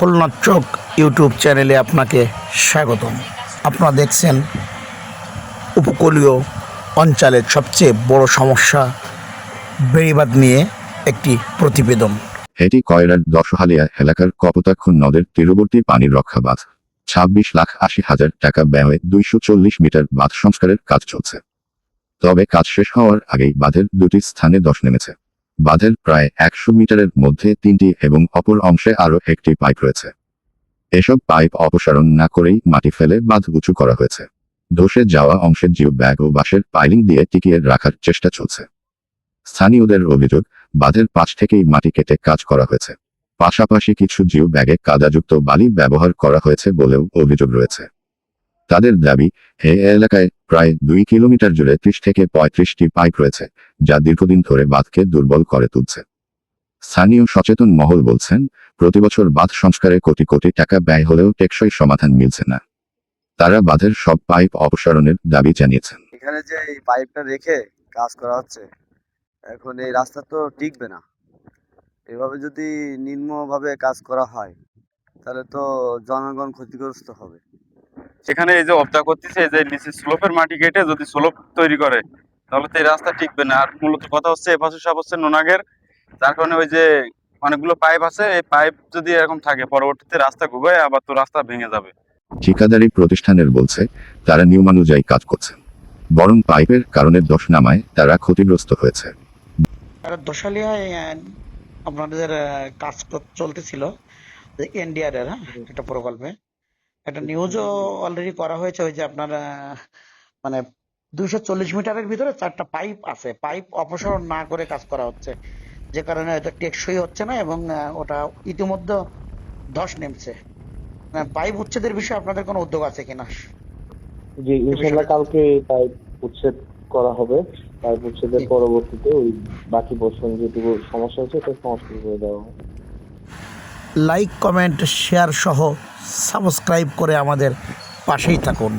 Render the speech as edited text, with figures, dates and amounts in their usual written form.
খুলনা চোখ ইউটিউব চ্যানেলে আপনাকে স্বাগতম। আপনারা দেখছেন উপকূলীয় অঞ্চলের সবচেয়ে বড় সমস্যা বেড়িবাঁধ নিয়ে একটি প্রতিবেদন। এটি কয়রার দশহালিয়া এলাকার কপোতাক্ষ নদের তীরবর্তী পানির রক্ষা বাঁধ। 26,80,000 টাকা ব্যয়ে 240 মিটার বাঁধ সংস্কারের কাজ চলছে। তবে কাজ শেষ হওয়ার আগেই বাঁধের দুটি স্থানে ধস নেমেছে। বাঁধের প্রায় 100 মিটারের মধ্যে 3টি এবং অপর অংশে আরও একটি পাইপ রয়েছে। এসব পাইপ অপসারণ না করেই মাটি ফেলে বাঁধ উঁচু করা হয়েছে। ধসে যাওয়া অংশে জিও ব্যাগ ও বাঁশের পাইলিং দিয়ে টিকিয়ে রাখার চেষ্টা চলছে। স্থানীয়দের অভিযোগ, বাঁধের পাশ থেকেই মাটি কেটে কাজ করা হয়েছে। পাশাপাশি কিছু জিও ব্যাগে কাদাযুক্ত বালি ব্যবহার করা হয়েছে বলেও অভিযোগ রয়েছে। তাদের দাবি, এই এলাকায় প্রায় 2 কিলোমিটার জুড়ে 30 থেকে 35টি পাইপ রয়েছে, যা দীর্ঘদিন ধরে বাঁধকে দুর্বল করে তুলছে। স্থানীয় সচেতন মহল বলছেন, প্রতিবছর বাঁধ সংস্কারে কোটি কোটি টাকা ব্যয় হলেও টেকসই সমাধান মিলছে না। তারা বাঁধের সব পাইপ অপসারণের দাবি জানিয়েছেন। এখানে যে এই পাইপটা রেখে কাজ করা হচ্ছে, এখন এই রাস্তা তো টিকবে না। এভাবে যদি নিম্নভাবে কাজ করা হয় তাহলে তো জনগণ ক্ষতিগ্রস্ত হবে। সেখানে এই যে অবদা করতেছে, এই যে নিচে স্লোপের মাটি কেটে যদি স্লোপ তৈরি করে তাহলে তো এই রাস্তা টিকবে না। আর মূলত কথা হচ্ছে এপাশে সব হচ্ছে নোনাগের, যার কারণে ওই যে অনেকগুলো পাইপ আছে, এই পাইপ যদি এরকম থাকে পরবর্তীতে রাস্তা ঘুরে আবার তো রাস্তা ভেঙে যাবে। ঠিকাদারি প্রতিষ্ঠানের বলছে, তারা নিয়মানুযায়ী কাজ করছে, বরং পাইপের কারণে ধস নামায় তারা ক্ষতিগ্রস্ত হয়েছে। দশালিয়ায় আপনাদের কাজ চলতেছিল এনডিআর এর একটা প্রকল্পে, একটা নিউজও অলরেডি করা হয়েছে। ওই যে আপনার মানে 240 মিটারের ভিতরে 4টা পাইপ আছে, পাইপ অপসারণ না করে কাজ করা হচ্ছে, যে কারণে হয়তো টেকসই হচ্ছে না এবং ওটা ইতিমধ্যে ধস নেমছে। পাইপ উচ্ছেদের বিষয়ে আপনাদের কোনো উদ্যোগ আছে কিনা? যে ইনশাল্লাহ কালকে পাইপ উচ্ছেদ করা হবে। পাইপ উচ্ছেদের পরবর্তীতে ওই বাকি পোর্শন যেটুকু সমস্যা হচ্ছে এটা সংস্কার করে দেওয়া হবে। লাইক, কমেন্ট, শেয়ার সহ সাবস্ক্রাইব করে আমাদের পাশেই থাকুন।